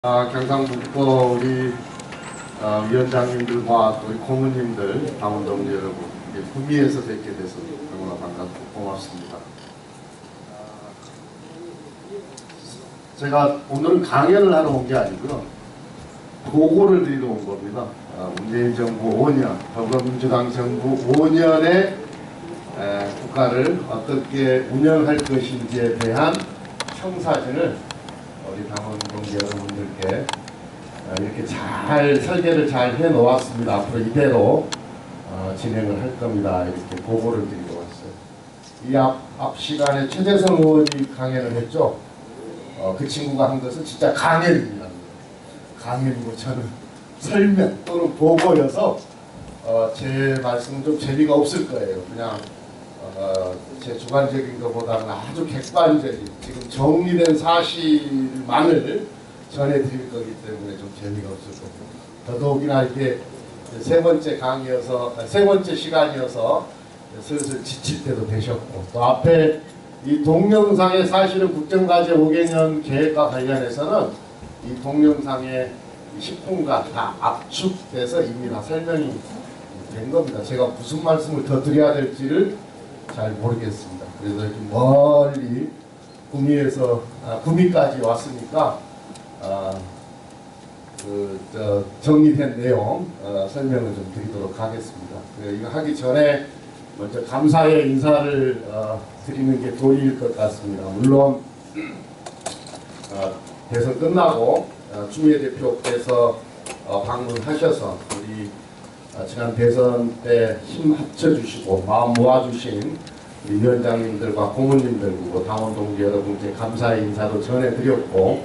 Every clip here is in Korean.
경상북도 우리 위원장님들과 우리 고문님들, 당원동지 여러분, 구미에서 뵙게 돼서 너무나 반갑고 고맙습니다. 제가 오늘은 강연을 하러 온 게 아니고요, 보고를 드리러 온 겁니다. 문재인 정부 5년, 더불어민주당 정부 5년의 국가를 어떻게 운영할 것인지에 대한 청사진을 우리 당원 동지 여러분들께 이렇게 잘 설계를 잘 해 놓았습니다. 앞으로 이대로 진행을 할 겁니다. 이렇게 보고를 드리러 왔어요. 이 앞 시간에 최재성 의원이 강연을 했죠. 그 친구가 한 것은 진짜 강연입니다. 강연이고 저는 설명 또는 보고여서 제 말씀은 좀 재미가 없을 거예요. 그냥 제 주관적인 것보다는 아주 객관적인 지금 정리된 사실만을 전해드릴 거기 때문에 좀 재미가 없을 거고, 더더욱이나 이렇게 세 번째 시간이어서 슬슬 지칠 때도 되셨고, 또 앞에 이 동영상에 사실은 국정과제 5개년 계획과 관련해서는 이 동영상에 10분간 다 압축돼서 이미 다 설명이 된 겁니다. 제가 무슨 말씀을 더 드려야 될지를 잘 모르겠습니다. 그래서 이렇게 멀리 구미까지 왔으니까 정리된 내용 설명을 좀 드리도록 하겠습니다. 이거 하기 전에 먼저 감사의 인사를 드리는 게 도리일 것 같습니다. 물론 대선 끝나고 추미애 대표께서 방문하셔서 우리 지난 대선 때 힘 합쳐주시고 마음 모아주신 우리 위원장님들과 고문님들 그리고 당원 동지 여러분께 감사의 인사도 전해드렸고,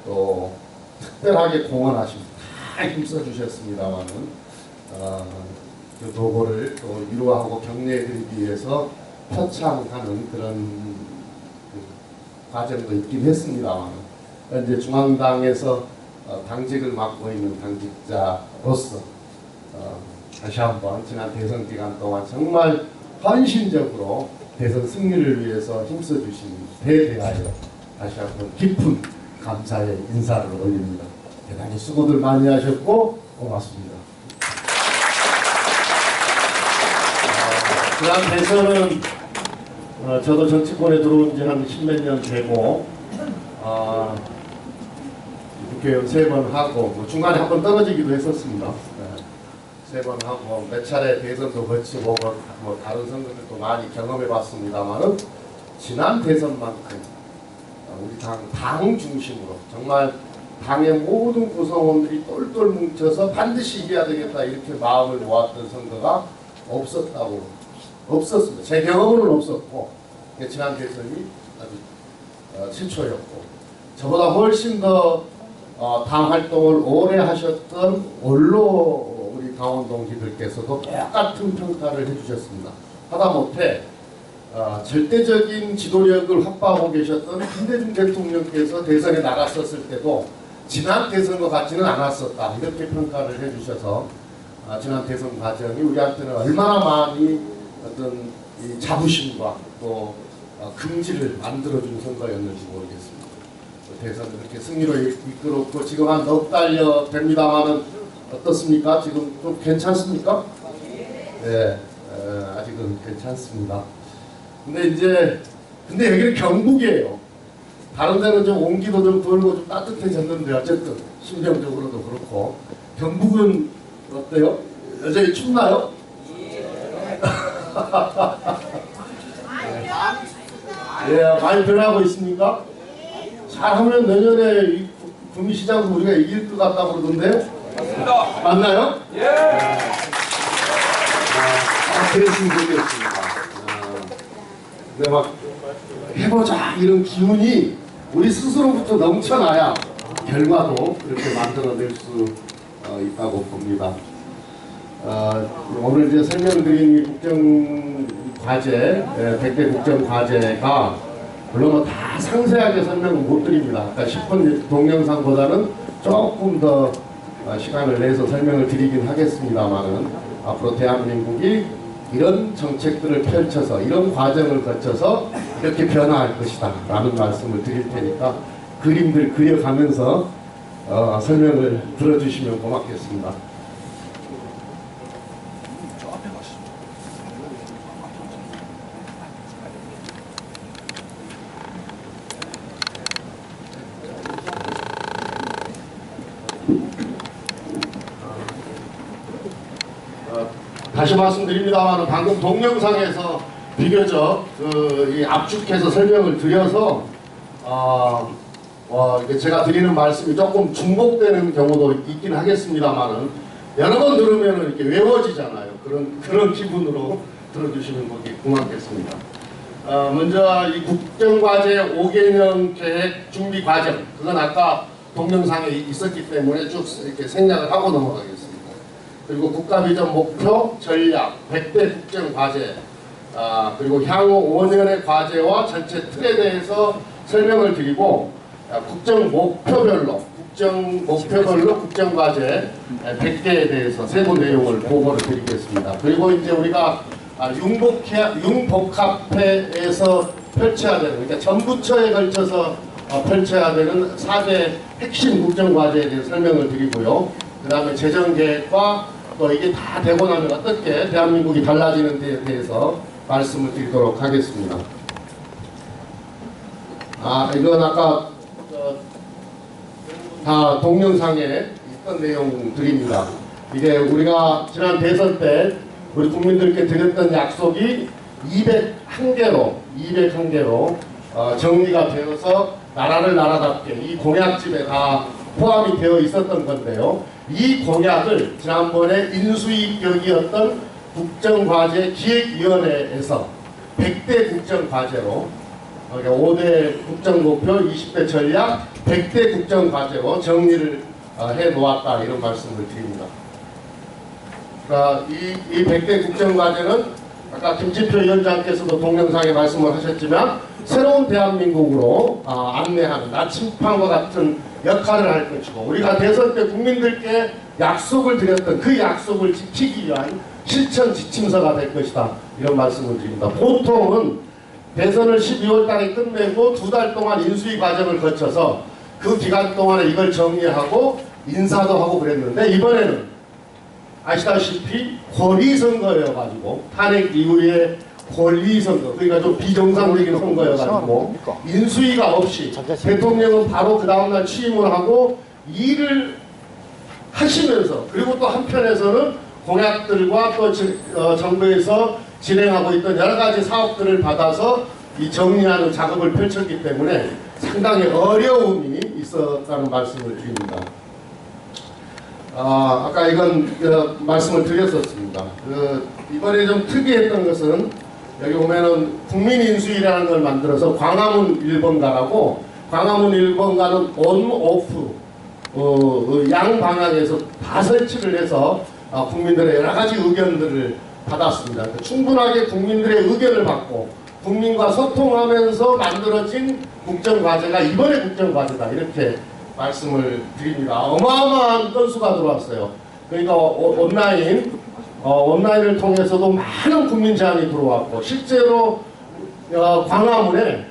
또 특별하게 공헌하시고 다 힘써주셨습니다만은 그 도구를 또 위로하고 격려해드리기 위해서 표창하는 그런 과정도 있긴 했습니다만, 현재 중앙당에서 당직을 맡고 있는 당직자로서 다시 한번 지난 대선 기간 동안 정말 헌신적으로 대선 승리를 위해서 힘써주신 데 대하여 다시 한번 깊은 감사의 인사를 올립니다. 대단히 수고들 많이 하셨고 고맙습니다. 지난 대선은 저도 정치권에 들어온 지 한 십몇 년 되고 국회의원 3번 하고 중간에 한 번 떨어지기도 했었습니다. 3번 하고 몇 차례 대선도 거치고 뭐 다른 선거들도 많이 경험해 봤습니다만은 지난 대선만큼 우리 당 중심으로 정말 당의 모든 구성원들이 똘똘 뭉쳐서 반드시 이겨야 되겠다 이렇게 마음을 모았던 선거가 없었습니다. 제 경험으로는 없었고, 지난 대선이 아주 최초였고, 저보다 훨씬 더 당 활동을 오래 하셨던 원로 우리 당원 동지들께서도 똑같은 평가를 해주셨습니다. 하다못해 절대적인 지도력을 확보하고 계셨던 김대중 대통령께서 대선에 나갔었을 때도 지난 대선과 같지는 않았었다 이렇게 평가를 해주셔서 지난 대선 과정이 우리한테는 얼마나 많이 어떤 이 자부심과 또 긍지를 만들어준 선거였는지 모르겠습니다. 대선을 이렇게 승리로 이끌었고 지금 한 넉 달여 됩니다만은 어떻습니까? 지금 좀 괜찮습니까? 네, 아직은 괜찮습니다. 근데 여기는 경북이에요. 다른 데는 좀 온기도 좀 돌고 좀 따뜻해졌는데 어쨌든 심정적으로도 그렇고, 경북은 어때요? 여전히 춥나요? 예, 많이 변하고 있습니까? 잘하면 내년에 이 구미시장도 우리가 이길 것 같다고 그러던데요? 맞나요? 예. 그랬으면 좋겠습니다. 근데 막 해보자 이런 기운이 우리 스스로부터 넘쳐나야 결과도 그렇게 만들어낼 수 있다고 봅니다. 오늘 이제 설명드린 이 국정과제, 100대 국정과제가 물론 뭐 다 상세하게 설명은 못 드립니다. 아까 10분 동영상보다는 조금 더 시간을 내서 설명을 드리긴 하겠습니다만은, 앞으로 대한민국이 이런 정책들을 펼쳐서 이런 과정을 거쳐서 이렇게 변화할 것이다 라는 말씀을 드릴 테니까 그림들 그려가면서 설명을 들어주시면 고맙겠습니다. 다시 말씀드립니다만 방금 동영상에서 비교적 이 압축해서 설명을 드려서 이게 제가 드리는 말씀이 조금 중복되는 경우도 있긴 하겠습니다만은 여러 번 들으면 이렇게 외워지잖아요. 그런 기분으로 들어주시면 고맙겠습니다. 먼저 이 국정과제 5개년 계획 준비 과정, 그건 아까 동영상에 있었기 때문에 쭉 이렇게 생략을 하고 넘어가겠습니다. 그리고 국가비전 목표, 전략, 100대 국정과제, 그리고 향후 5년의 과제와 전체 틀에 대해서 설명을 드리고, 국정 목표별로 국정과제 100개에 대해서 세부 내용을 보고를 드리겠습니다. 그리고 이제 우리가 융복합회에서 펼쳐야 되는, 그러니까 전부처에 걸쳐서 펼쳐야 되는 4대 핵심 국정과제에 대해서 설명을 드리고요. 그 다음에 재정계획과 또 이게 다 되고 나면 어떻게 대한민국이 달라지는 데에 대해서 말씀을 드리도록 하겠습니다. 이건 아까 다 동영상에 있던 내용들입니다. 이게 우리가 지난 대선 때 우리 국민들께 드렸던 약속이 201개로 정리가 되어서 나라를 나라답게 이 공약집에 다 포함이 되어 있었던 건데요. 이 공약을 지난번에 인수위격이었던 국정과제 기획위원회에서 100대 국정과제로 5대 국정목표, 20대 전략, 100대 국정과제로 정리를 해놓았다, 이런 말씀을 드립니다. 그러니까 이 100대 국정과제는 아까 김진표 위원장께서도 동영상에 말씀을 하셨지만 새로운 대한민국으로 안내하는 나침판과 같은 역할을 할 것이고, 우리가 대선 때 국민들께 약속을 드렸던 그 약속을 지키기 위한 실천 지침서가 될 것이다, 이런 말씀을 드립니다. 보통은 대선을 12월 달에 끝내고 2달 동안 인수위 과정을 거쳐서 그 기간 동안에 이걸 정리하고 인사도 하고 그랬는데, 이번에는 아시다시피 권리선거여가지고 탄핵 이후에 권리선거, 그러니까 좀 비정상적인 선거여가지고 인수위가 없이 대통령은 바로 그 다음날 취임을 하고 일을 하시면서, 그리고 또 한편에서는 공약들과 또 정부에서 진행하고 있던 여러 가지 사업들을 받아서 이 정리하는 작업을 펼쳤기 때문에 상당히 어려움이 있었다는 말씀을 드립니다. 아까 이건 말씀을 드렸었습니다. 이번에 좀 특이했던 것은 여기 보면은 국민인수위라는 걸 만들어서 광화문 1번가라고, 광화문 1번가는 온, 오프 양 방향에서 다 설치를 해서 국민들의 여러 가지 의견들을 받았습니다. 충분하게 국민들의 의견을 받고 국민과 소통하면서 만들어진 국정과제가 이번에 국정과제다, 이렇게 말씀을 드립니다. 어마어마한 건수가 들어왔어요. 그러니까 온라인을 통해서도 많은 국민 제안이 들어왔고, 실제로 광화문에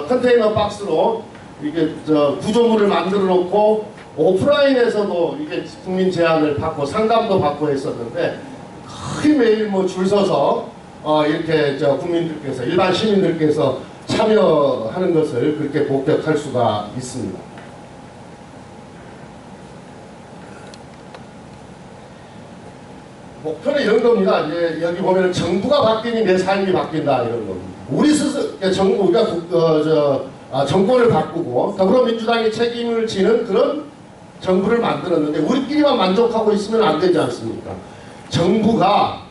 컨테이너 박스로 이게 구조물을 만들어 놓고 오프라인에서도 이게 국민 제안을 받고 상담도 받고 했었는데, 거의 매일 줄 서서 이렇게 국민들께서, 일반 시민들께서 참여하는 것을 그렇게 목격할 수가 있습니다. 목표는 이런 겁니다. 이제 여기 보면 정부가 바뀌니 내 삶이 바뀐다, 이런 겁니다. 우리 스스로, 정부가 정권을 바꾸고 더불어민주당이 책임을 지는 그런 정부를 만들었는데, 우리끼리만 만족하고 있으면 안 되지 않습니까? 정부가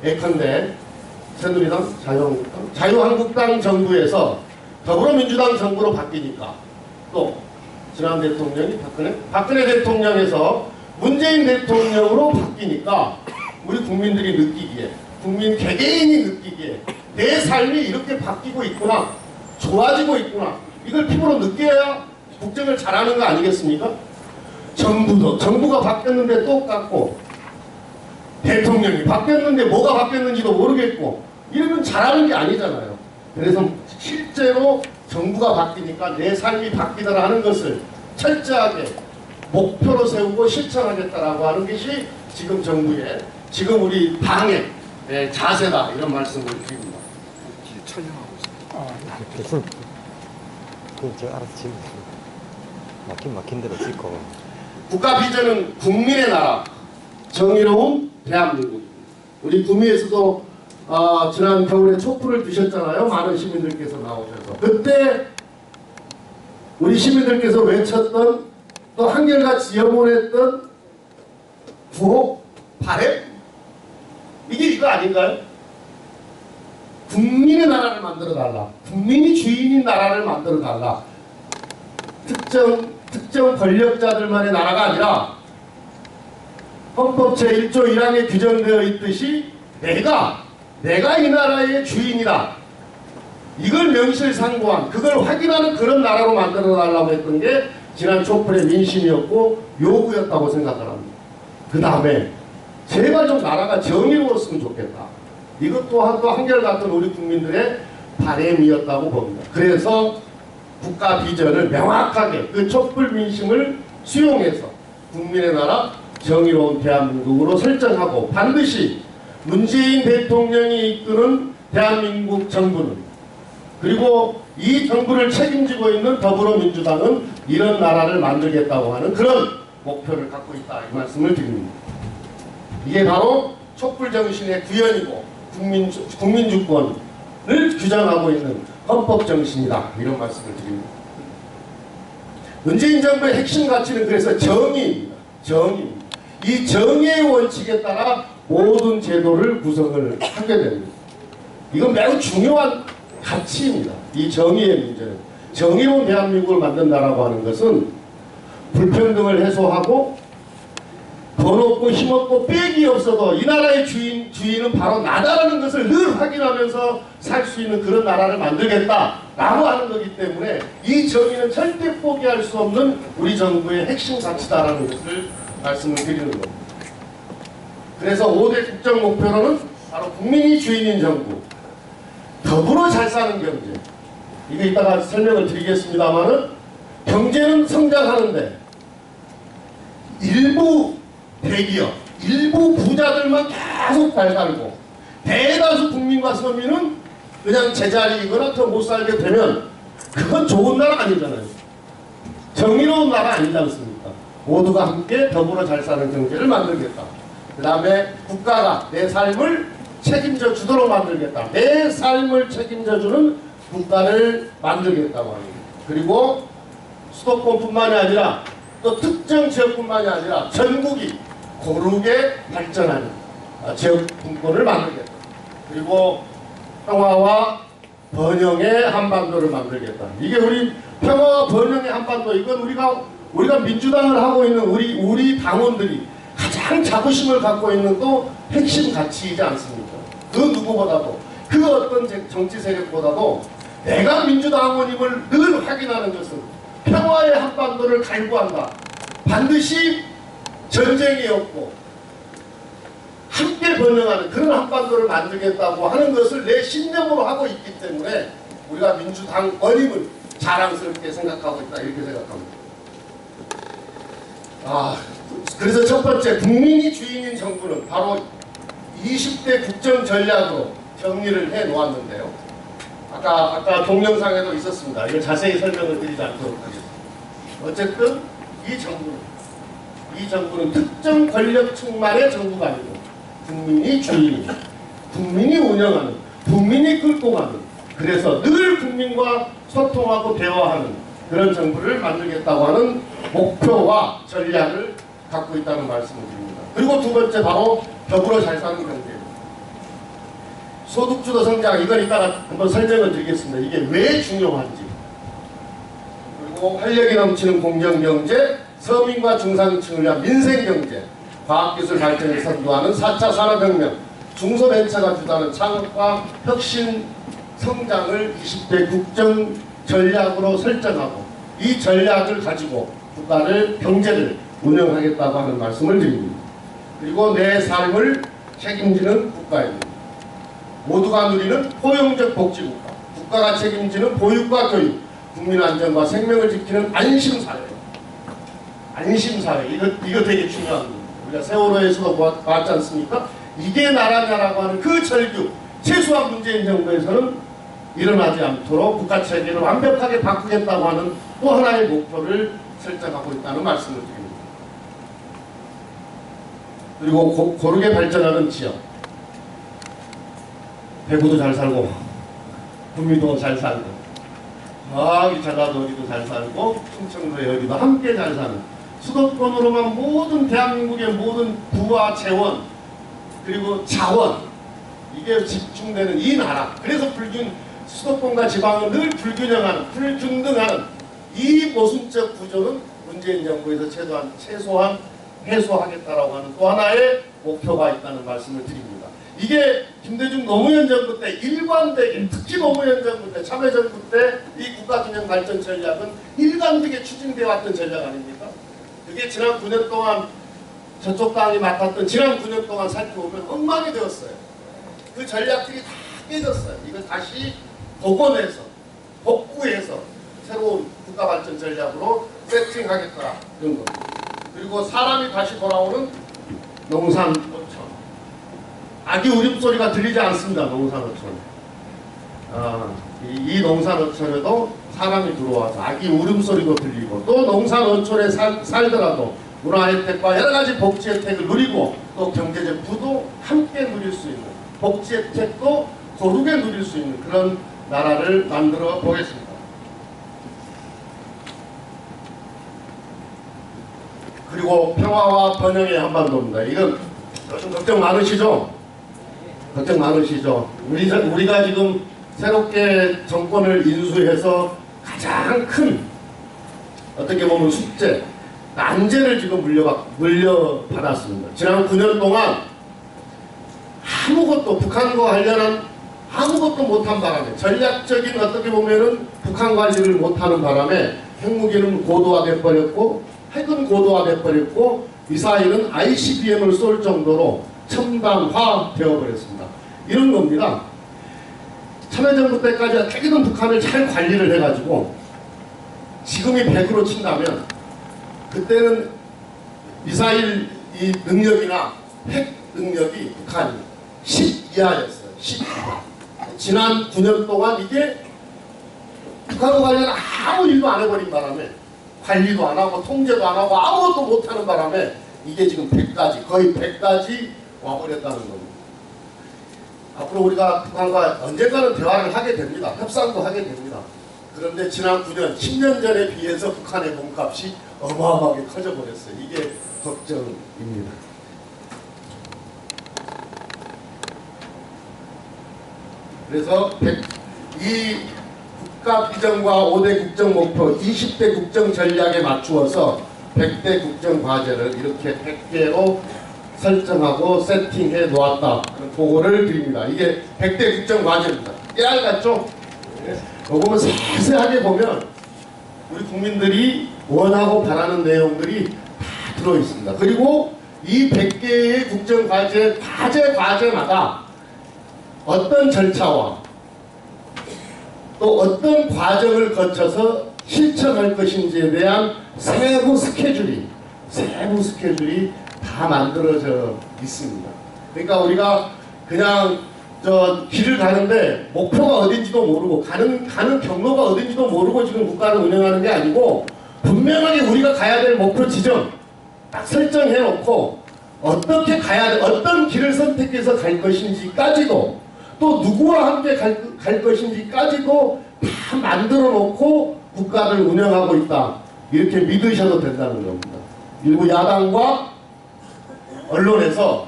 예컨대 새누리당, 자유한국당 정부에서 더불어민주당 정부로 바뀌니까, 또 지난 대통령이 박근혜 대통령에서 문재인 대통령으로 바뀌니까 우리 국민들이 느끼기에, 국민 개개인이 느끼기에 내 삶이 이렇게 바뀌고 있구나, 좋아지고 있구나, 이걸 피부로 느껴야 국정을 잘하는 거 아니겠습니까? 정부가 바뀌었는데 똑같고, 대통령이 바뀌었는데 뭐가 바뀌었는지도 모르겠고, 이러면 잘하는 게 아니잖아요. 그래서 실제로 정부가 바뀌니까 내 삶이 바뀌더라 하는 것을 철저하게 목표로 세우고 실천하겠다라고 하는 것이 지금 정부의 지금 우리 당의 자세다 이런 말씀을 드립니다. 촬영하고 있어요. 저 알아서 지금 막힌 대로 찍고. 국가 비전은 국민의 나라, 정의로운 대한민국. 우리 구미에서도 지난 겨울에 촛불을 드셨잖아요. 많은 시민들께서 나오셔서. 그때 우리 시민들께서 외쳤던 또 한결같이 염원했던 구호, 바램? 이게 이거 아닌가요? 국민의 나라를 만들어달라. 국민이 주인인 나라를 만들어달라. 특정 권력자들만의 나라가 아니라 헌법 제1조 1항에 규정되어 있듯이 내가 이 나라의 주인이다. 이걸 명실상부한 그걸 확인하는 그런 나라로 만들어달라고 했던 게 지난 촛불의 민심이었고 요구였다고 생각합니다. 그 다음에 제발 좀 나라가 정의로웠으면 좋겠다. 이것 또한 또 한결같은 우리 국민들의 바램이었다고 봅니다. 그래서 국가 비전을 명확하게 그 촛불 민심을 수용해서 국민의 나라 정의로운 대한민국으로 설정하고 반드시 문재인 대통령이 이끄는 대한민국 정부는 그리고 이 정부를 책임지고 있는 더불어민주당은 이런 나라를 만들겠다고 하는 그런 목표를 갖고 있다 이 말씀을 드립니다. 이게 바로 촛불 정신의 구현이고 국민주권을 규정하고 있는 헌법 정신이다 이런 말씀을 드립니다. 문재인 정부의 핵심 가치는 그래서 정의입니다. 정의입니다. 이 정의의 원칙에 따라 모든 제도를 구성을 하게 됩니다. 이건 매우 중요한 가치입니다. 이 정의의 문제는 정의로운 대한민국을 만든다라고 하는 것은 불평등을 해소하고 돈 없고 힘없고 빽이 없어도 이 나라의 주인은 바로 나다라는 것을 늘 확인하면서 살 수 있는 그런 나라를 만들겠다라고 하는 거기 때문에 이 정의는 절대 포기할 수 없는 우리 정부의 핵심 가치다라는 것을 말씀을 드리는 겁니다. 그래서 5대 국정 목표로는 바로 국민이 주인인 정부, 더불어 잘 사는 경제. 이거 이따가 설명을 드리겠습니다만은 경제는 성장하는데 일부 대기업, 일부 부자들만 계속 발달고 대다수 국민과 서민은 그냥 제자리이거나 더 못 살게 되면 그건 좋은 나라 아니잖아요. 정의로운 나라 아니지 않습니까? 모두가 함께 더불어 잘 사는 경제를 만들겠다. 그 다음에 국가가 내 삶을 책임져 주도록 만들겠다. 내 삶을 책임져 주는 국가를 만들겠다고 합니다. 그리고 수도권뿐만이 아니라 또 특정 지역뿐만이 아니라 전국이 고르게 발전하는 지역 분권을 만들겠다. 그리고 평화와 번영의 한반도를 만들겠다. 이게 우리 평화와 번영의 한반도, 이건 우리가 민주당을 하고 있는 우리 당원들이 가장 자부심을 갖고 있는 또 핵심 가치이지 않습니까? 그 누구보다도 그 어떤 정치 세력보다도 내가 민주당원임을 늘 확인하는 것은 평화의 한반도를 갈구한다. 반드시 전쟁이 없고 함께 번영하는 그런 한반도를 만들겠다고 하는 것을 내 신념으로 하고 있기 때문에 우리가 민주당원임을 자랑스럽게 생각하고 있다 이렇게 생각합니다. 그래서 첫 번째 국민이 주인인 정부는 바로 20대 국정 전략으로 정리를 해 놓았는데요. 아까 동영상에도 있었습니다. 이걸 자세히 설명을 드리지 않도록 하겠습니다. 어쨌든 이 정부는 특정 권력층만의 정부가 아니고 국민이 주인입니다. 국민이 운영하는, 국민이 끌고 가는, 그래서 늘 국민과 소통하고 대화하는 그런 정부를 만들겠다고 하는 목표와 전략을 갖고 있다는 말씀을 드립니다. 그리고 두 번째 바로 더불어 잘 사는 경제입니다. 소득주도 성장, 이건 이따가 한번 설명을 드리겠습니다. 이게 왜 중요한지. 그리고 활력이 넘치는 공정경제, 서민과 중산층을 위한 민생경제, 과학기술 발전을 선도하는 4차 산업혁명, 중소벤처가 주도하는 창업과 혁신 성장을 20대 국정 전략으로 설정하고 이 전략을 가지고 국가를, 경제를 운영하겠다고 하는 말씀을 드립니다. 그리고 내 삶을 책임지는 국가입니다. 모두가 누리는 포용적 복지국가, 국가가 책임지는 보육과 교육, 국민 안전과 생명을 지키는 안심사회, 안심사회, 이거 되게 중요한 겁니다. 우리가 세월호에서도 봤지 않습니까? 이게 나라냐라고 하는 그 절규, 최소한 문재인 정부에서는 일어나지 않도록 국가체계를 완벽하게 바꾸겠다고 하는 또 하나의 목표를 설정하고 있다는 말씀을 드립니다. 그리고 고르게 발전하는 지역, 대구도 잘 살고 구미도 잘 살고 저기 전라도 어디도 잘 살고 충청도 여기도 함께 잘 사는 수도권으로만 모든 대한민국의 모든 부와 재원 그리고 자원 이게 집중되는 이 나라, 그래서 수도권과 지방은 늘 불균형하는 불균등하는 이 모순적 구조는 문재인 정부에서 최소한 해소하겠다라고 하는 또 하나의 목표가 있다는 말씀을 드립니다. 이게 김대중 노무현 정부 때 일관되게, 특히 노무현 정부 때, 참여정부 때 이 국가균형 발전 전략은 일관되게 추진되어 왔던 전략 아닙니까? 그게 지난 9년 동안 저쪽 당이 맡았던 지난 9년 동안 살펴보면 엉망이 되었어요. 그 전략들이 다 깨졌어요. 이걸 다시 복원해서, 복구해서 새로운 국가발전 전략으로 세팅하겠다 이런 겁니다. 그리고 사람이 다시 돌아오는 농산어촌. 아기 울음소리가 들리지 않습니다. 농산어촌. 이 농산어촌에도 사람이 들어와서 아기 울음소리도 들리고 또 농산어촌에 살더라도 문화혜택과 여러가지 복지 혜택을 누리고 또 경제적 부도 함께 누릴 수 있는 복지 혜택도 고르게 누릴 수 있는 그런 나라를 만들어 보겠습니다. 그리고 평화와 번영의 한반도입니다. 이건 요즘 걱정 많으시죠? 걱정 많으시죠? 우리가 지금 새롭게 정권을 인수해서 가장 큰 어떻게 보면 숙제, 난제를 지금 물려받았습니다. 지난 9년 동안 아무것도 북한과 관련한 아무것도 못한 바람에 전략적인 어떻게 보면은 북한 관리를 못하는 바람에 핵무기는 고도화돼 버렸고 핵은 고도화돼 버렸고 미사일은 ICBM을 쏠 정도로 첨단화 되어버렸습니다. 이런 겁니다. 참여정부 때까지 어떻게든 북한을 잘 관리를 해가지고 지금이 100으로 친다면 그때는 미사일 이 능력이나 핵 능력이 북한이 10 이하였어요. 10 이하. 지난 9년 동안 이게 북한과 관련 아무 일도 안 해버린 바람에 관리도 안 하고 통제도 안 하고 아무것도 못하는 바람에 이게 지금 100까지 거의 100까지 와버렸다는 겁니다. 앞으로 우리가 북한과 언젠가는 대화를 하게 됩니다. 협상도 하게 됩니다. 그런데 지난 9년, 10년 전에 비해서 북한의 몸값이 어마어마하게 커져버렸어요. 이게 걱정입니다. 그래서 이 국가 비전과 5대 국정 목표, 20대 국정 전략에 맞추어서 100대 국정 과제를 이렇게 100개로 설정하고 세팅해 놓았다. 그런 보고를 드립니다. 이게 100대 국정 과제입니다. 깨알 같죠? 이거 보면 세세하게 보면 우리 국민들이 원하고 바라는 내용들이 다 들어있습니다. 그리고 이 100개의 국정 과제마다 어떤 절차와 또 어떤 과정을 거쳐서 실천할 것인지에 대한 세부 스케줄이 다 만들어져 있습니다. 그러니까 우리가 그냥 길을 가는데 목표가 어딘지도 모르고 가는 경로가 어딘지도 모르고 지금 국가를 운영하는 게 아니고 분명하게 우리가 가야 될 목표 지점 딱 설정해 놓고 어떻게 가야 돼, 어떤 길을 선택해서 갈 것인지까지도 또 누구와 함께 갈 것인지까지도 다 만들어 놓고 국가를 운영하고 있다. 이렇게 믿으셔도 된다는 겁니다. 일부 야당과 언론에서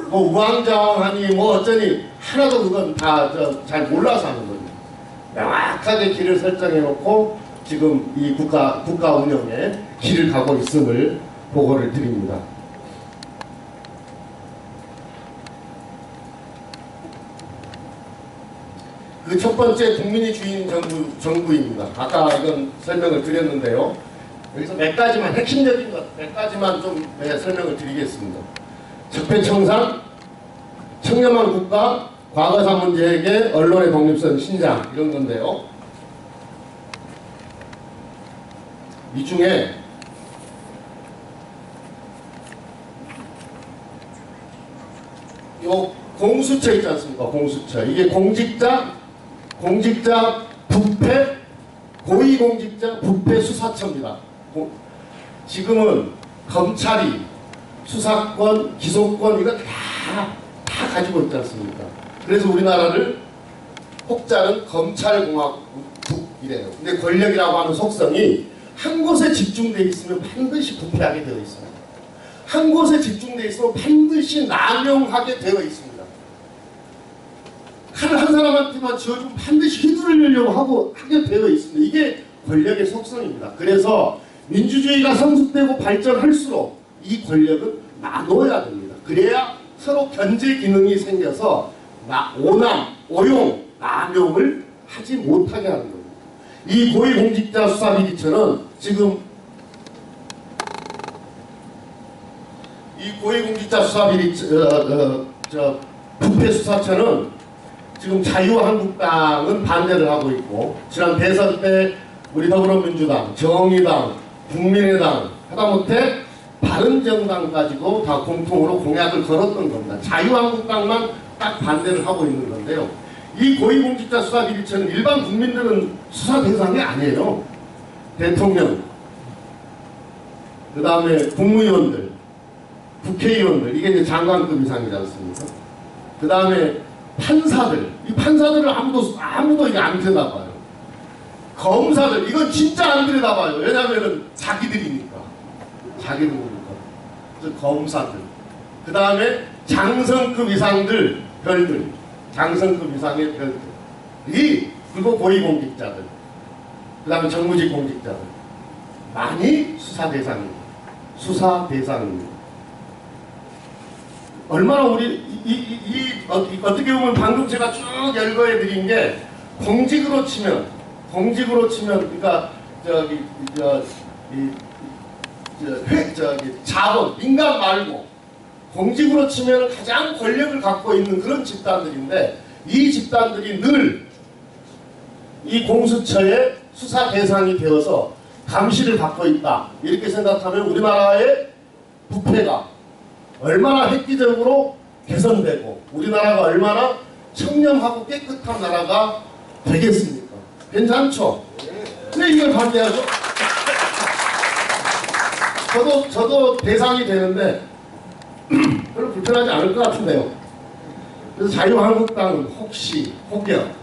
뭐 우왕좌왕하니 뭐 어쩌니 하나도 그건 다 잘 몰라서 하는 겁니다. 명확하게 길을 설정해 놓고 지금 이 국가 운영에 길을 가고 있음을 보고를 드립니다. 그 첫 번째 국민이 주인 정부입니다. 아까 이건 설명을 드렸는데요. 여기서 몇 가지만 핵심적인 것 몇 가지만 좀 설명을 드리겠습니다. 적폐청산, 청렴한 국가, 과거사 문제 해결, 언론의 독립성 신장 이런 건데요. 이 중에 요 공수처 있지 않습니까? 공수처. 이게 공직자 부패, 고위공직자 부패 수사처입니다. 지금은 검찰이 수사권, 기소권 이거 다 가지고 있지 않습니까? 그래서 우리나라를 혹자는 검찰공화국이래요. 근데 권력이라고 하는 속성이 한 곳에 집중되어 있으면 반드시 부패하게 되어 있습니다. 한 곳에 집중되어 있으면 반드시 남용하게 되어 있습니다. 칼을 한 사람한테만 쥐어주면 반드시 휘두르려고 하게 되어 있습니다. 이게 권력의 속성입니다. 그래서 민주주의가 성숙되고 발전할수록 이 권력은 나눠야 됩니다. 그래야 서로 견제 기능이 생겨서 오남, 오용, 남용을 하지 못하게 하는 겁니다. 이 고위공직자 수사비리처는 지금 이 고위공직자 부패 수사처는 지금 자유한국당은 반대를 하고 있고, 지난 대선 때 우리 더불어민주당, 정의당, 국민의당, 하다못해 바른정당까지도 다 공통으로 공약을 걸었던 겁니다. 자유한국당만 딱 반대를 하고 있는 건데요. 이 고위공직자 수사비리처는 일반 국민들은 수사 대상이 아니에요. 대통령, 그 다음에 국무위원들, 국회의원들, 이게 이제 장관급 이상이지 않습니까? 그 다음에 판사들, 이 판사들을 아무도 이게 안 들여다봐요. 검사들, 이건 진짜 안 들여다봐요. 왜냐면은 자기들이니까. 그래서 검사들. 그 다음에 장성급 이상들, 별들. 장성급 이상의 별들이, 그리고 고위공직자들. 그 다음에 정무직 공직자들. 많이 수사 대상입니다. 수사 대상입니다. 얼마나 우리 어떻게 보면 방금 제가 쭉 열거해 드린 게 공직으로 치면 그러니까 자본 민간 말고 공직으로 치면 가장 권력을 갖고 있는 그런 집단들인데, 이 집단들이 늘 이 공수처의 수사 대상이 되어서 감시를 받고 있다, 이렇게 생각하면 우리나라의 부패가 얼마나 획기적으로 개선되고 우리나라가 얼마나 청렴하고 깨끗한 나라가 되겠습니까? 괜찮죠? 왜 이걸 반대하죠? 저도 대상이 되는데 별로 불편하지 않을 것 같은데요. 그래서 자유한국당은 혹여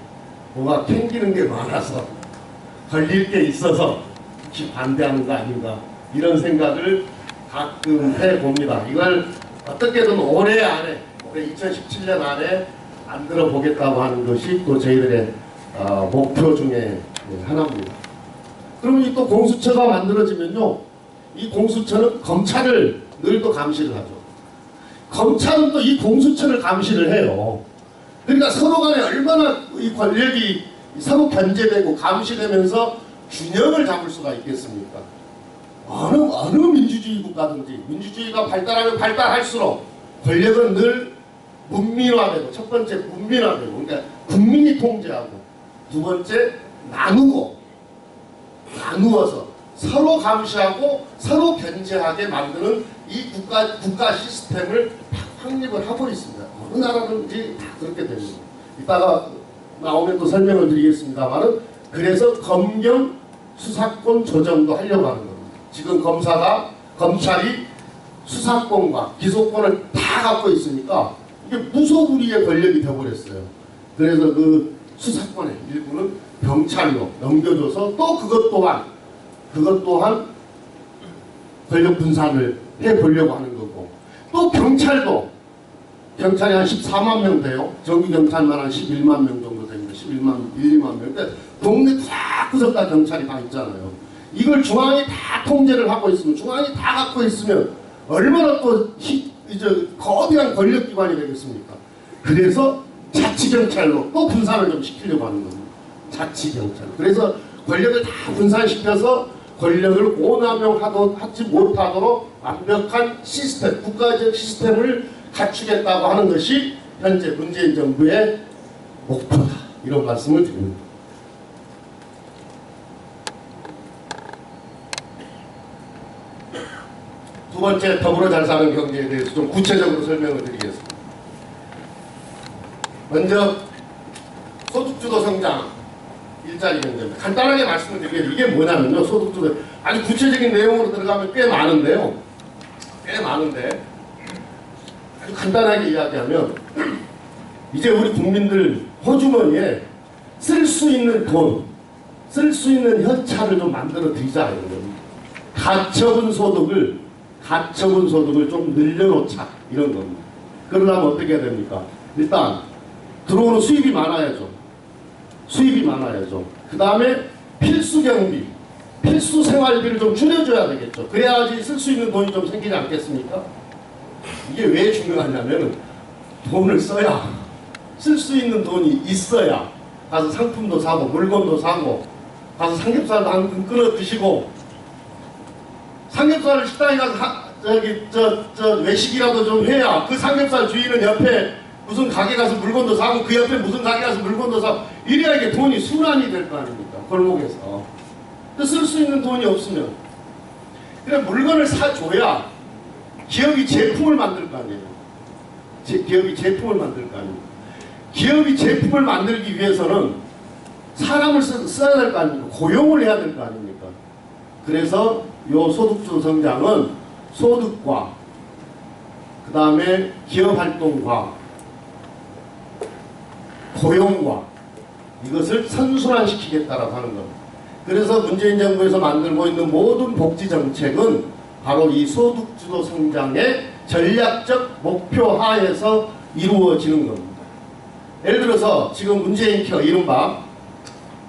뭐가 캥기는 게 많아서 걸릴 게 있어서 혹시 반대하는 거 아닌가, 이런 생각을 가끔 해봅니다. 이걸 어떻게든 올해 2017년 안에 만들어 보겠다고 하는 것이 또 저희들의 목표 중에 하나입니다. 그러면 또 공수처가 만들어지면요, 이 공수처는 검찰을 늘 또 감시를 하죠. 검찰은 또 이 공수처를 감시를 해요. 그러니까 서로 간에 얼마나 이 권력이 서로 견제되고 감시되면서 균형을 잡을 수가 있겠습니까? 어느 민주주의 국가든지 민주주의가 발달하면 발달할수록 권력은 늘 문민화되고, 첫 번째 문민화되고, 그러니까 국민이 통제하고, 두 번째 나누어서 서로 감시하고 서로 견제하게 만드는 이 국가 시스템을 확립을 하고 있습니다. 어느 나라든지 다 그렇게 됩니다. 이따가 나오면 또 설명을 드리겠습니다만은, 그래서 검경 수사권 조정도 하려고 하는 겁니다. 지금 검찰이 수사권과 기소권을 다 갖고 있으니까 이게 무소불위의 권력이 되어버렸어요. 그래서 그 수사권의 일부는 경찰로 넘겨줘서 또 그것 또한 권력 분산을 해보려고 하는 거고, 또 경찰이 한 14만 명 돼요. 정규 경찰만 한 11만 명 정도 됩니다. 1, 2만 명. 그러니까 동네 다 구석다 경찰이 다 있잖아요. 이걸 중앙이 다 통제를 하고 있으면, 중앙이 다 갖고 있으면 얼마나 또 거대한 권력기관이 되겠습니까? 그래서 자치경찰로 또 분산을 좀 시키려고 하는 겁니다. 자치경찰. 그래서 권력을 다 분산시켜서 권력을 오남용하지 못하도록 완벽한 시스템, 국가적 시스템을 갖추겠다고 하는 것이 현재 문재인 정부의 목표다, 이런 말씀을 드립니다. 두 번째, 더불어 잘 사는 경제에 대해서 좀 구체적으로 설명을 드리겠습니다. 먼저 소득주도 성장 일자리 경제입니다. 간단하게 말씀을 드리면 이게 뭐냐면요. 소득주도 아주 구체적인 내용으로 들어가면 꽤 많은데요. 꽤 많은데 아주 간단하게 이야기하면 이제 우리 국민들 호주머니에 쓸 수 있는 돈, 쓸 수 있는 현찰을 좀 만들어 드리자 이런 겁니다. 가처분 소득을 좀 늘려놓자 이런 겁니다. 그러려면 어떻게 해야 됩니까? 일단 들어오는 수입이 많아야죠. 그 다음에 필수 경비, 필수 생활비를 좀 줄여줘야 되겠죠. 그래야지 쓸 수 있는 돈이 좀 생기지 않겠습니까? 이게 왜 중요하냐면 돈을 써야, 쓸 수 있는 돈이 있어야 가서 상품도 사고 물건도 사고 가서 삼겹살도 한 근 끊어 드시고, 삼겹살을 식당에 가서 외식이라도 좀 해야 그 삼겹살 주인은 옆에 무슨 가게 가서 물건도 사고 그 옆에 무슨 가게 가서 물건도 사고 이래야 이게 돈이 순환이 될 거 아닙니까? 골목에서. 쓸 수 있는 돈이 없으면 그래 물건을 사줘야 기업이 제품을 만들 거 아니에요. 기업이 제품을 만들 거 아닙니까? 기업이 제품을 만들기 위해서는 사람을 써야 될 거 아닙니까? 고용을 해야 될 거 아닙니까? 그래서 요 소득주도 성장은 소득과 그 다음에 기업활동과 고용과 이것을 선순환시키겠다라고 하는 겁니다. 그래서 문재인 정부에서 만들고 있는 모든 복지정책은 바로 이 소득주도 성장의 전략적 목표 하에서 이루어지는 겁니다. 예를 들어서 지금 문재인 케어 이른바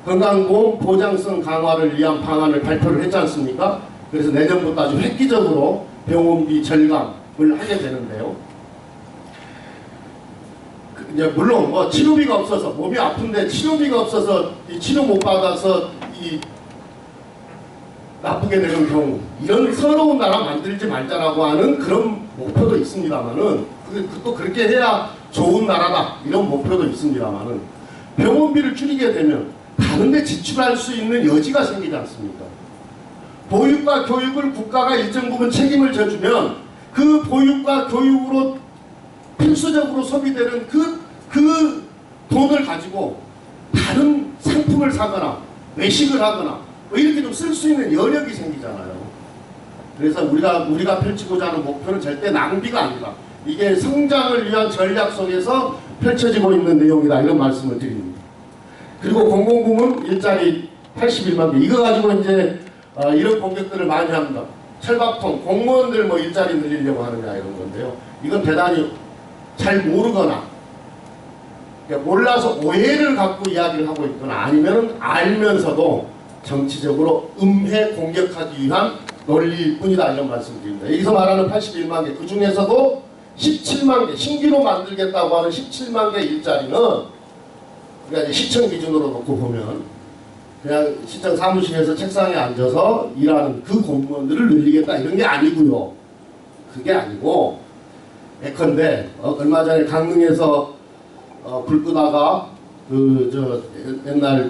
건강보험 보장성 강화를 위한 방안을 발표를 했지 않습니까? 그래서 내년부터 아주 획기적으로 병원비 절감을 하게 되는데요. 이제 물론 뭐 치료비가 없어서 몸이 아픈데 치료비가 없어서 이 치료 못 받아서 이 나쁘게 되는 경우 이런 서러운 나라 만들지 말자라고 하는 그런 목표도 있습니다만은 또 그렇게 해야 좋은 나라다 이런 목표도 있습니다만은 병원비를 줄이게 되면 다른 데 지출할 수 있는 여지가 생기지 않습니까? 보육과 교육을 국가가 일정 부분 책임을 져주면 그 보육과 교육으로 필수적으로 소비되는 그 돈을 가지고 다른 상품을 사거나 외식을 하거나 뭐 이렇게 좀 쓸 수 있는 여력이 생기잖아요. 그래서 우리가 펼치고자 하는 목표는 절대 낭비가 아니라 이게 성장을 위한 전략 속에서 펼쳐지고 있는 내용이다 이런 말씀을 드립니다. 그리고 공공부문 일자리 81만 개 이거 가지고 이제 이런 공격들을 많이 합니다. 철밥통 공무원들 뭐 일자리 늘리려고 하느냐 이런 건데요. 이건 대단히 잘 모르거나 몰라서 오해를 갖고 이야기를 하고 있거나 아니면 알면서도 정치적으로 음해 공격하기 위한 논리일 뿐이다 이런 말씀드립니다. 여기서 말하는 81만 개 그 중에서도 17만 개 신규로 만들겠다고 하는 17만 개 일자리는 우리가 이제 시청 기준으로 놓고 보면 그냥 시청 사무실에서 책상에 앉아서 일하는 그 공무원들을 늘리겠다 이런 게 아니고요. 그게 아니고 예컨대 얼마 전에 강릉에서 불 끄다가 옛날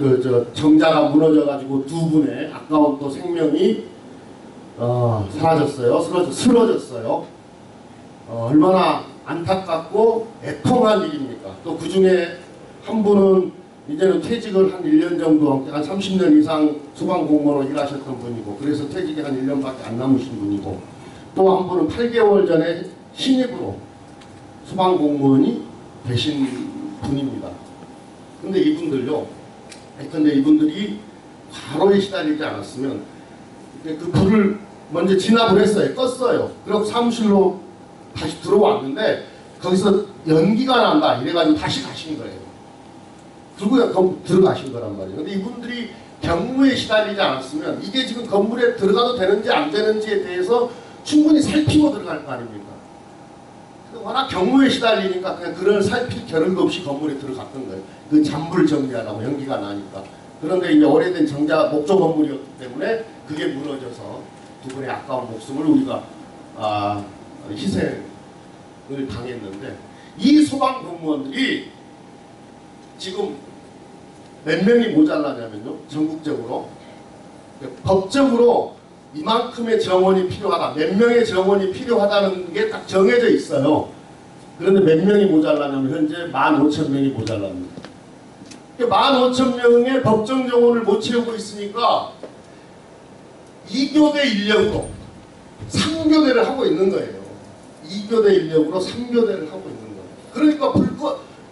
정자가 무너져가지고 두 분의 아까운 또 생명이 사라졌어요. 쓰러졌어요. 얼마나 안타깝고 애통한 일입니까? 또 그 중에 한 분은 이제는 퇴직을 한 1년 정도, 한 30년 이상 소방공무원으로 일하셨던 분이고, 그래서 퇴직이 한 1년밖에 안 남으신 분이고, 또 한 분은 8개월 전에 신입으로 소방공무원이 되신 분입니다. 근데 이분들요, 예컨대 이분들이 과로에 시달리지 않았으면 그 불을 먼저 진압을 했어요. 껐어요. 그리고 사무실로 다시 들어왔는데 거기서 연기가 난다 이래가지고 다시 가신 거예요. 그리고 들어가신 거란 말이에요. 근데 이분들이 경무에 시달리지 않았으면 이게 지금 건물에 들어가도 되는지 안 되는지에 대해서 충분히 살피고 들어갈 거 아닙니까? 워낙 경무에 시달리니까 그냥 그걸 살필 겨를도 없이 건물에 들어갔던 거예요. 그 잔불 정리하라고 연기가 나니까. 그런데 이제 오래된 정자 목조 건물이었기 때문에 그게 무너져서 두 분의 아까운 목숨을 우리가 희생을 당했는데, 이 소방 공무원들이 지금 몇 명이 모자라냐면요, 전국적으로 법적으로 이만큼의 정원이 필요하다, 몇 명의 정원이 필요하다는 게 딱 정해져 있어요. 그런데 몇 명이 모자라냐면 현재 15,000명이 모자랍니다. 15,000명의 법정 정원을 못 채우고 있으니까 2교대 인력으로 3교대를 하고 있는 거예요. 2교대 인력으로 3교대를 하고 있는 거예요. 그러니까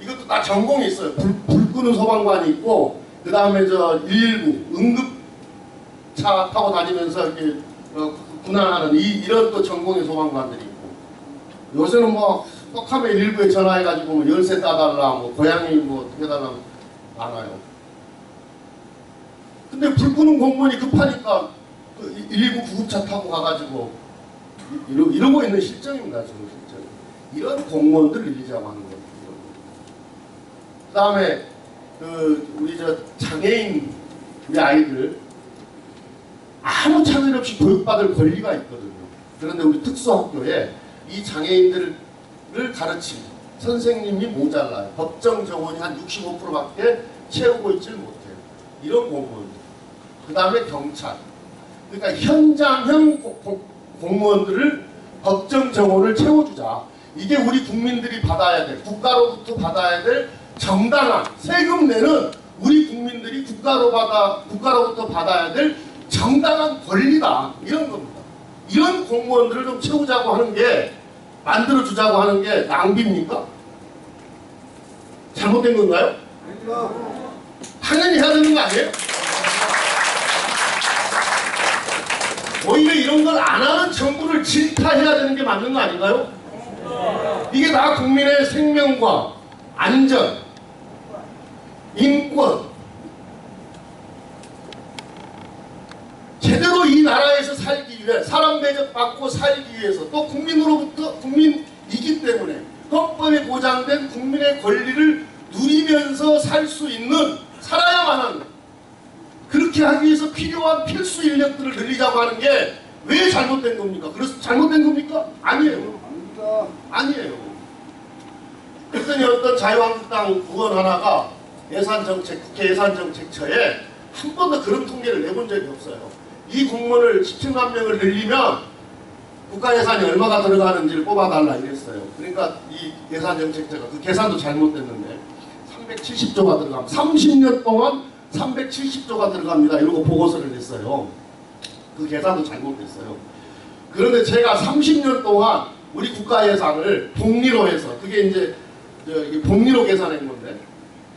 이것도 다 전공이 있어요. 불 끄는 소방관이 있고, 그 다음에 저 119 응급차 타고 다니면서 이렇게 군환하는 이런 또 전공의 소방관들이 있고, 요새는 뭐 떡하면 119에 전화해가지고 뭐 열쇠 따달라, 뭐 고양이 뭐 어떻게 달라 많아요. 근데 불 끄는 공무원이 급하니까 119 구급차 타고 가가지고 이러고 있는 실정입니다. 지금 실정. 이런 공무원들을 늘리자고 하는 거예요. 그 다음에 우리 저 장애인 우리 아이들 아무 차별 없이 교육받을 권리가 있거든요. 그런데 우리 특수학교에 이 장애인들을 가르치는 선생님이 모자라요. 법정 정원이 한 65%밖에 채우고 있질 못해요. 이런 공무원들. 그 다음에 경찰. 그러니까 현장형 공무원들을 법정 정원을 채워주자. 이게 우리 국민들이 받아야 될, 국가로부터 받아야 될 정당한 세금 내는 우리 국민들이 국가로부터 받아야 될 정당한 권리다. 이런 겁니다. 이런 공무원들을 좀 채우자고 하는 게, 만들어주자고 하는 게 낭비입니까? 잘못된 건가요? 당연히 해야 되는 거 아니에요? 오히려 이런 걸 안 하는 정부를 질타해야 되는 게 맞는 거 아닌가요? 이게 다 국민의 생명과 안전, 인권, 제대로 이 나라에서 살기 위해, 사람 대접받고 살기 위해서, 또 국민으로부터 국민이기 때문에 헌법에 보장된 국민의 권리를 누리면서 살 수 있는, 살아야만 하는, 그렇게 하기 위해서 필요한 필수 인력들을 늘리자고 하는 게 왜 잘못된 겁니까? 그래서 잘못된 겁니까? 아니에요. 아니에요. 그랬더니 어떤 자유한국당 의원 하나가 국회 예산정책처에 한 번도 그런 통계를 내본 적이 없어요. 이 공무원을 17만 명을 늘리면 국가 예산이 얼마가 들어가는지를 뽑아달라 이랬어요. 그러니까 이 예산정책처가 그 계산도 잘못됐는데 370조가 들어가면 30년 동안 370조가 들어갑니다. 이러고 보고서를 냈어요. 그 계산도 잘못됐어요. 그런데 제가 30년 동안 우리 국가 예산을 복리로 해서, 그게 이제 복리로 계산한 건데,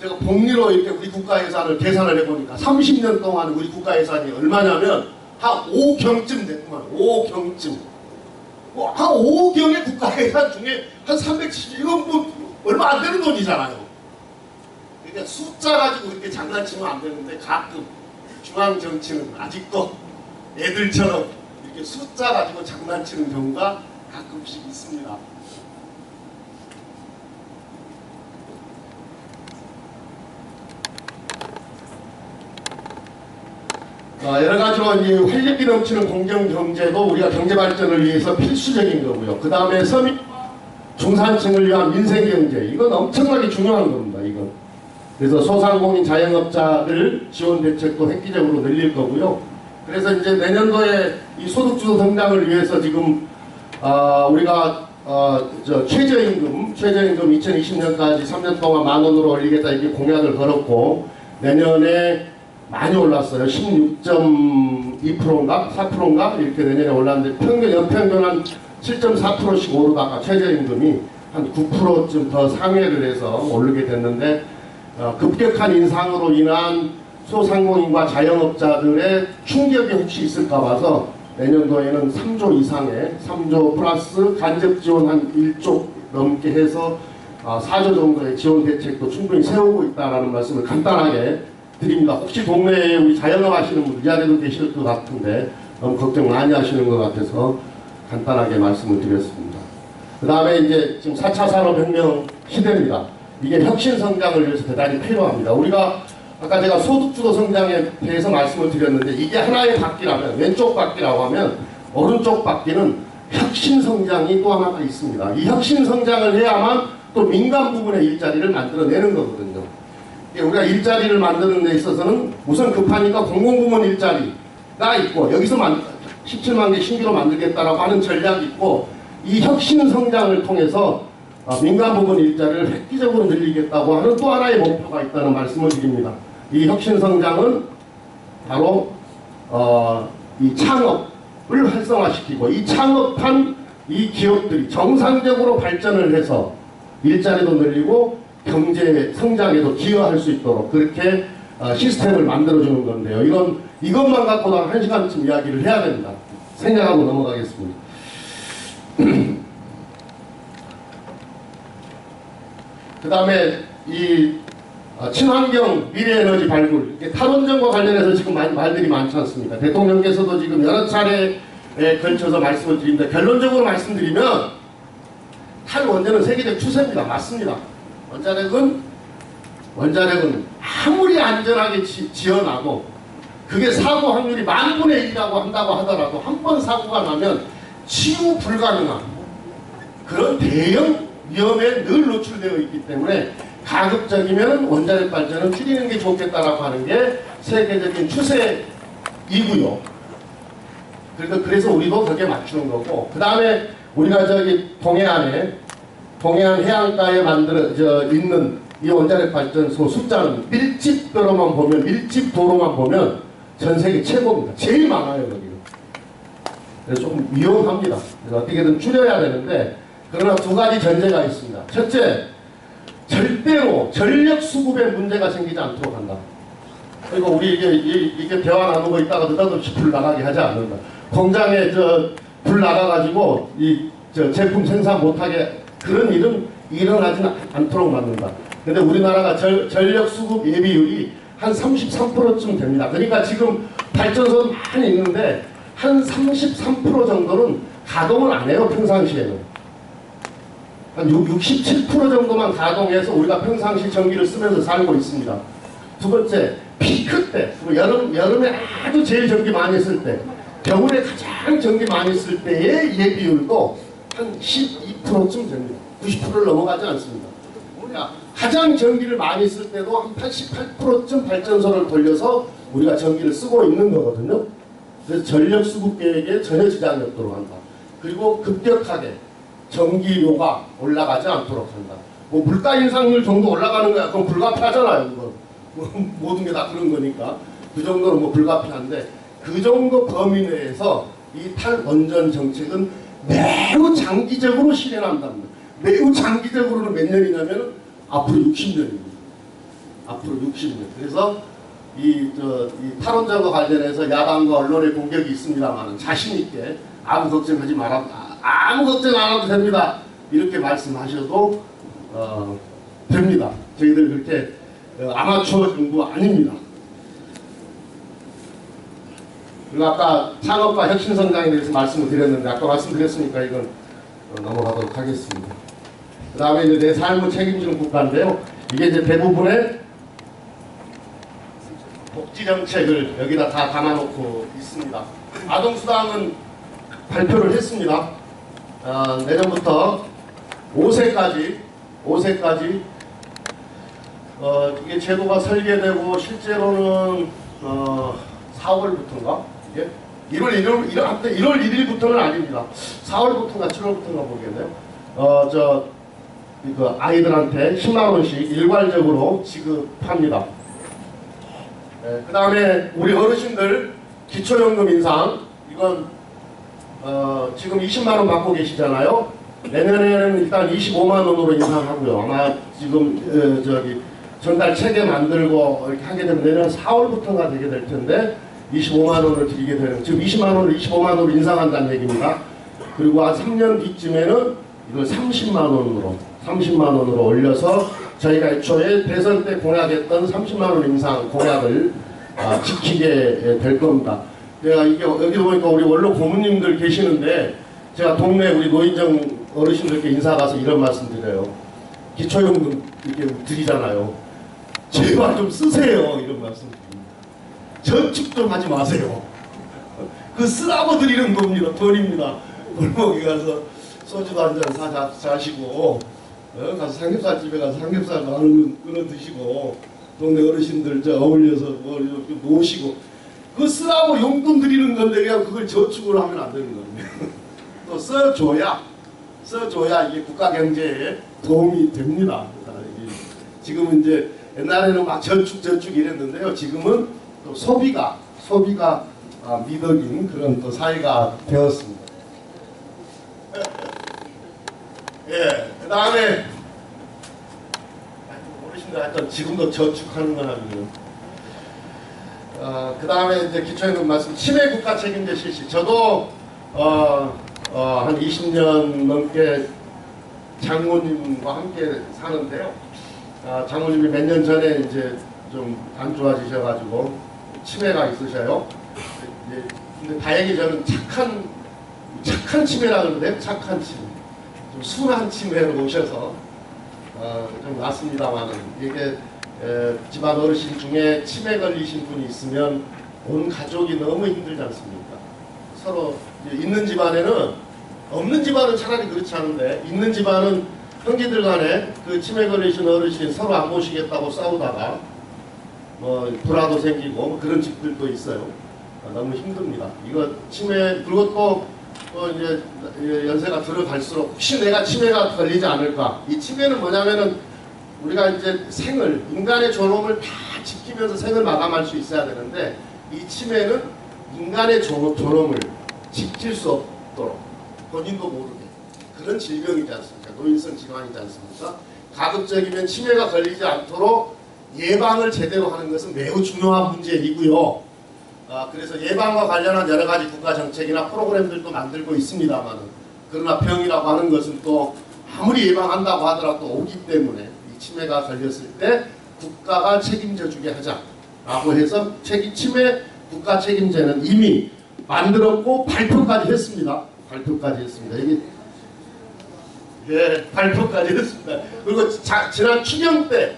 제가 복리로 이렇게 우리 국가 예산을 계산을 해보니까 30년 동안 우리 국가 예산이 얼마냐면 한 5경쯤 됐구만. 5경쯤. 한 5경의 국가 예산 중에 한 370, 이건 뭐 얼마 안 되는 돈이잖아요. 그러니까 숫자 가지고 그렇게 장난치면 안 되는데, 가끔 중앙 정치는 아직도 애들처럼 이렇게 숫자 가지고 장난치는 경우가 가끔씩 있습니다. 여러 가지로 이 활력이 넘치는 공정 경제도 우리가 경제 발전을 위해서 필수적인 거고요. 그 다음에 서민 중산층을 위한 민생 경제, 이건 엄청나게 중요한 겁니다. 이건. 그래서 소상공인 자영업자를 지원 대책도 획기적으로 늘릴 거고요. 그래서 이제 내년도에 이 소득주도 성장을 위해서 지금 우리가 최저임금 2020년까지 3년 동안 10,000원으로 올리겠다 이렇게 공약을 걸었고, 내년에 많이 올랐어요. 16.2%인가 4%인가 이렇게 내년에 올랐는데, 연평균 한 7.4%씩 오르다가 최저임금이 한 9%쯤 더 상회를 해서 오르게 됐는데, 급격한 인상으로 인한 소상공인과 자영업자들의 충격이 혹시 있을까 봐서 내년도에는 3조 이상의 3조 플러스 간접 지원 한 1조 넘게 해서 4조 정도의 지원 대책도 충분히 세우고 있다는 말씀을 간단하게 드립니다. 혹시 동네에 우리 자영업 하시는 분 이 자리도 계실 것 같은데 너무 걱정 많이 하시는 것 같아서 간단하게 말씀을 드렸습니다. 그 다음에 이제 지금 4차 산업혁명 시대입니다. 이게 혁신 성장을 위해서 대단히 필요합니다. 우리가 아까 제가 소득주도 성장에 대해서 말씀을 드렸는데, 이게 하나의 바퀴라면, 왼쪽 바퀴라고 하면 오른쪽 바퀴는 혁신 성장이 또 하나가 있습니다. 이 혁신 성장을 해야만 또 민간 부분의 일자리를 만들어내는 거거든요. 우리가 일자리를 만드는 데 있어서는 우선 급하니까 공공부문 일자리가 있고, 여기서 17만 개 신규로 만들겠다라고 하는 전략이 있고, 이 혁신 성장을 통해서 민간 부분 일자리를 획기적으로 늘리겠다고 하는 또 하나의 목표가 있다는 말씀을 드립니다. 이 혁신성장은 바로 이 창업을 활성화시키고 이 창업한 이 기업들이 정상적으로 발전을 해서 일자리도 늘리고 경제 성장에도 기여할 수 있도록 그렇게 시스템을 만들어주는 건데요. 이것만 갖고도 한 시간쯤 이야기를 해야 됩니다. 생략하고 넘어가겠습니다. 그 다음에 이 친환경 미래에너지 발굴, 탈원전과 관련해서 지금 말들이 많지 않습니까? 대통령께서도 지금 여러 차례에 걸쳐서 말씀을 드립니다. 결론적으로 말씀드리면 탈원전은 세계적 추세입니다. 맞습니다. 원자력은 아무리 안전하게 지어놔도 그게 사고 확률이 10,000분의 1이라고 한다고 하더라도 한 번 사고가 나면 치유 불가능한 그런 대형 위험에 늘 노출되어 있기 때문에 가급적이면 원자력 발전은 줄이는 게 좋겠다라고 하는 게 세계적인 추세이고요. 그래서 우리도 거기에 맞추는 거고, 그 다음에 우리가 저기 동해안 해안가에 만들어져 있는 이 원자력 발전소 숫자는 밀집도로만 보면 전 세계 최고입니다. 제일 많아요, 거기는. 그래서 조금 위험합니다. 그래서 어떻게든 줄여야 되는데, 그러나 두 가지 전제가 있습니다. 첫째, 절대로 전력 수급에 문제가 생기지 않도록 한다. 그리고 우리 이게 대화 나누고 있다가 느닷없이 불 나가게 하지 않는다. 공장에 불 나가가지고 제품 생산 못하게 그런 일은 일어나지는 않도록 만든다. 근데 우리나라가 전력 수급 예비율이 한 33%쯤 됩니다. 그러니까 지금 발전소는 많이 있는데 한 33% 정도는 가동을 안 해요, 평상시에는. 한 67% 정도만 가동해서 우리가 평상시 전기를 쓰면서 살고 있습니다. 두 번째, 피크 때, 여름에 아주 제일 전기 많이 쓸 때, 겨울에 가장 전기 많이 쓸 때의 예비율도 한 12%쯤 됩니다. 90%를 넘어가지 않습니다. 가장 전기를 많이 쓸 때도 한 88%쯤 발전소를 돌려서 우리가 전기를 쓰고 있는 거거든요. 그래서 전력 수급 계획에 전혀 지장이 없도록 한다. 그리고 급격하게 전기료가 올라가지 않도록 한다. 뭐 물가 인상률 정도 올라가는 거야. 그건 불가피하잖아요. 그건. 모든 게 다 그런 거니까. 그 정도는 뭐 불가피한데 그 정도 범위 내에서 이 탈원전 정책은 매우 장기적으로 실현한답니다. 매우 장기적으로는 몇 년이냐면 앞으로 60년입니다. 앞으로 60년. 그래서 이 탈원전과 관련해서 야당과 언론의 공격이 있습니다만 자신 있게 아무 걱정하지 말아도 아무 걱정 안 해도 됩니다. 이렇게 말씀하셔도 됩니다. 저희들 그렇게 아마추어 정부 아닙니다. 그리고 아까 창업과 혁신성장에 대해서 말씀을 드렸는데 아까 말씀드렸으니까 이건 넘어가도록 하겠습니다. 그 다음에 이제 내 삶을 책임지는 국가인데요. 이게 이제 대부분의 복지정책을 여기다 다 담아놓고 있습니다. 아동수당은 발표를 했습니다. 내년부터 5세까지 이게 제도가 설계되고 실제로는 4월부터인가? 이게 1월 1일부터는 아닙니다. 4월부터인가 7월부터인가 모르겠네요. 그 아이들한테 10만 원씩 일괄적으로 지급합니다. 그 다음에 우리 어르신들 기초연금 인상 이건 지금 20만 원 받고 계시잖아요. 내년에는 일단 25만 원으로 인상하고요. 아마 지금 전달 체계 만들고 이렇게 하게 되면 내년 4월부터가 되게 될 텐데 25만 원을 드리게 되는 지금 20만 원을 25만 원으로 인상한다는 얘기입니다. 그리고 한 3년 뒤쯤에는 이걸 30만 원으로 올려서 저희가 애초에 대선 때 공약했던 30만 원 인상 공약을 지키게 될 겁니다. 제가 이게 여기 보니까 우리 원로 고모님들 계시는데 제가 동네 우리 노인정 어르신들께 인사 가서 이런 말씀 드려요. 기초연금 이렇게 드리잖아요. 제발 좀 쓰세요. 이런 말씀 드립니다. 저축 좀 하지 마세요. 그 쓰라고 드리는 겁니다. 돈입니다. 골목에 가서 소주도 한잔 사시고 가서 삼겹살집에 가서 삼겹살 끊어 드시고 동네 어르신들 어울려서 뭐 모시고 그거 쓰라고 용돈 드리는 건데 그냥 그걸 저축을 하면 안 되는 겁니다. 또 써줘야 써줘야 이게 국가 경제에 도움이 됩니다. 지금은 이제 옛날에는 막 저축 이랬는데요. 지금은 또 소비가 미덕인 그런 또 사회가 되었습니다. 예, 그 다음에 모르신다 하여튼 지금도 저축하는 건 아니고요. 그 다음에 이제 기초임금 말씀 치매 국가 책임제 실시. 저도 한 20년 넘게 장모님과 함께 사는데요. 장모님이 몇 년 전에 이제 좀 안 좋아지셔가지고 치매가 있으셔요. 근데 다행히 저는 착한 치매라 그러는데 착한 치매, 좀 순한 치매로 오셔서 좀 낫습니다만은 이게 집안 어르신 중에 치매 걸리신 분이 있으면 온 가족이 너무 힘들지 않습니까? 서로 있는 집안에는 없는 집안은 차라리 그렇지 않은데 있는 집안은 형제들 간에 그 치매 걸리신 어르신 서로 안 모시겠다고 싸우다가 뭐 불화도 생기고 뭐 그런 집들도 있어요. 너무 힘듭니다. 이거 치매 그리고 또 이제 연세가 들어갈수록 혹시 내가 치매가 걸리지 않을까? 이 치매는 뭐냐면은 우리가 이제 생을 인간의 존엄을 다 지키면서 생을 마감할 수 있어야 되는데 이 치매는 인간의 존엄을 지킬 수 없도록 본인도 모르게 그런 질병이지 않습니까? 노인성 질환이지 않습니까? 가급적이면 치매가 걸리지 않도록 예방을 제대로 하는 것은 매우 중요한 문제이고요. 그래서 예방과 관련한 여러 가지 국가 정책이나 프로그램들도 만들고 있습니다만은 그러나 병이라고 하는 것은 또 아무리 예방한다고 하더라도 오기 때문에 이 치매가 걸렸을 때 국가가 책임져 주게 하자라고 해서 치매 국가 책임제는 이미 만들었고 발표까지 했습니다. 이게 발표까지 했습니다. 그리고 지난 추경 때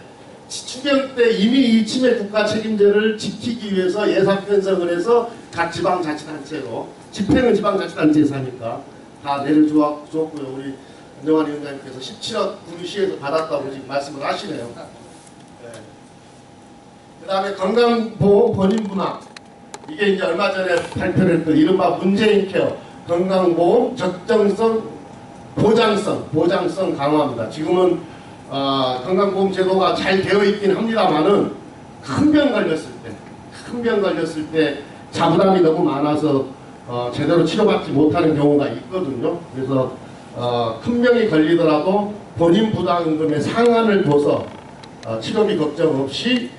이미 이 치매 국가 책임제를 지키기 위해서 예산 편성을 해서 각 지방자치단체로 집행은 지방자치단체에서 하니까 다 내려주었고요. 우리 안정환 위원장님께서 17억 구리시에서 받았다고 지금 말씀을 하시네요. 그 다음에 건강보험 본인분학 이게 이제 얼마 전에 발표를 했던 이른바 문재인 케어 건강보험 적정성 보장성 강화입니다. 지금은 건강보험 제도가 잘 되어 있긴 합니다만은 큰 병 걸렸을 때 자부담이 너무 많아서 제대로 치료받지 못하는 경우가 있거든요. 그래서 큰 병이 걸리더라도 본인 부담금의 상한을 둬서 치료비 걱정 없이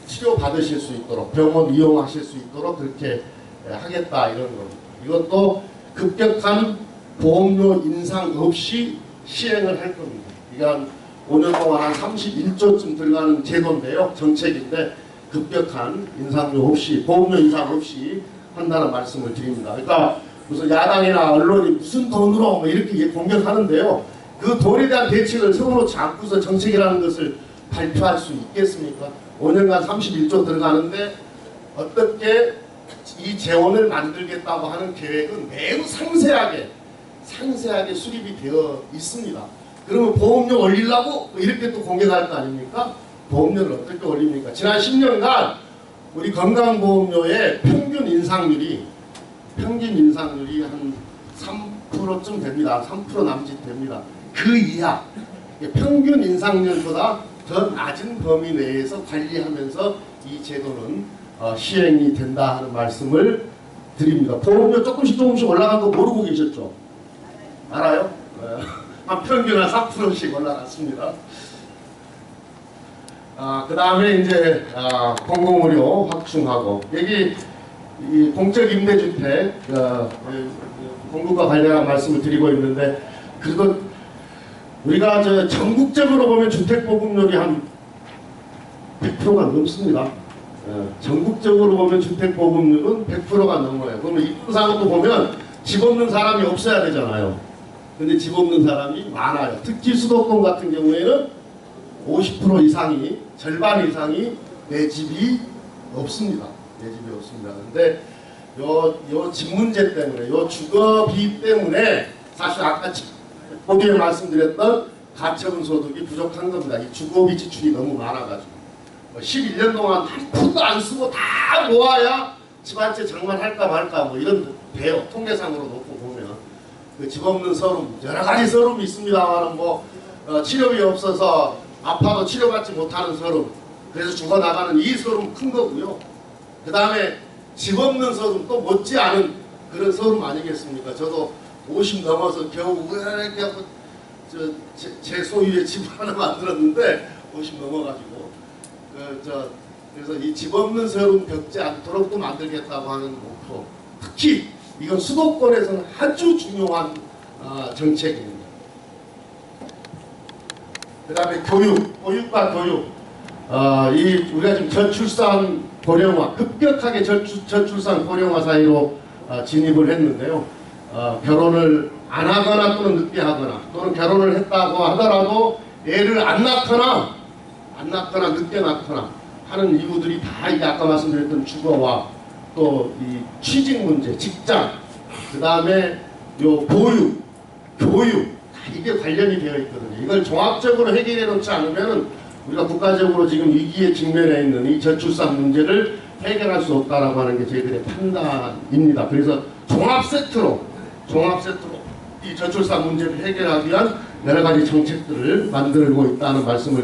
치료받으실 수 있도록 병원 이용하실 수 있도록 그렇게 하겠다 이런 겁니다. 이것도 급격한 보험료 인상 없이 시행을 할 겁니다. 이게 한 5년 동안 한 31조쯤 들어가는 제도인데요. 정책인데 급격한 인상료 없이 보험료 인상 없이 한다는 말씀을 드립니다. 그러니까 무슨 야당이나 언론이 무슨 돈으로 뭐 이렇게 공격하는데요. 그 돈에 대한 대책을 세워놓지 않고서 정책이라는 것을 발표할 수 있겠습니까? 5년간 31조 들어가는데 어떻게 이 재원을 만들겠다고 하는 계획은 매우 상세하게 수립이 되어 있습니다. 그러면 보험료 올리려고 이렇게 또 공격할 거 아닙니까? 보험료를 어떻게 올립니까? 지난 10년간 우리 건강보험료의 평균 인상률이 한 3%쯤 됩니다. 3% 남짓 됩니다. 그 이하 평균 인상률보다 더 낮은 범위 내에서 관리하면서 이 제도는 시행이 된다 하는 말씀을 드립니다. 보험료 조금씩 올라간 거 모르고 계셨죠? 알아요? 한 평균 한 3%씩 올라갔습니다. 그 다음에 이제 공공의료 확충하고 여기 이 공적 임대주택 공급과 관련한 말씀을 드리고 있는데 그래도 우리가 전국적으로 보면 주택보급률이 한 100%가 넘습니다. 전국적으로 보면 주택보급률은 100%가 넘어요. 그러면 입구상으로 보면 집 없는 사람이 없어야 되잖아요. 근데 집 없는 사람이 많아요. 특히 수도권 같은 경우에는 50% 이상이 절반 이상이 내 집이 없습니다. 근데 요 집 문제 때문에 요 주거비 때문에 사실 아까 거기에 말씀드렸던 가처분 소득이 부족한 겁니다. 이 주거비 지출이 너무 많아가지고 11년 동안 한 푼도 안 쓰고 다 모아야 집 한 채 장만할까 말까 뭐 이런 돼요. 통계상으로 놓고 보면 그 집 없는 서름, 여러 가지 서름이 있습니다만 치료비 없어서 아파도 치료받지 못하는 서름, 그래서 죽어나가는 이 서름 큰 거고요. 그 다음에 집 없는 서름 또 못지않은 그런 서름 아니겠습니까? 저도 50 넘어서 겨우 이렇게 하고 제 소유의 집을 하나 만들었는데 50 넘어가지고 그래서 이 집 없는 서름 겪지 않도록 또 만들겠다고 하는 목표, 특히 이건 수도권에서는 아주 중요한 정책입니다. 그 다음에 교육과 교육. 우리가 지금 저출산 고령화, 급격하게 저출산 고령화 사이로 진입을 했는데요. 결혼을 안 하거나 또는 늦게 하거나 또는 결혼을 했다고 하더라도 애를 안 낳거나 늦게 낳거나 하는 이유들이 다 이게 아까 말씀드렸던 주거와 또 이 취직 문제, 직장, 그 다음에 요 보육, 교육 다 이게 관련이 되어 있거든요. 이걸 종합적으로 해결해 놓지 않으면은 우리가 국가적으로 지금 위기에 직면해 있는 이 저출산 문제를 해결할 수 없다라고 하는 게 저희들의 판단입니다. 그래서 종합 세트로 이 저출산 문제를 해결하기 위한 여러 가지 정책들을 만들고 있다는 말씀을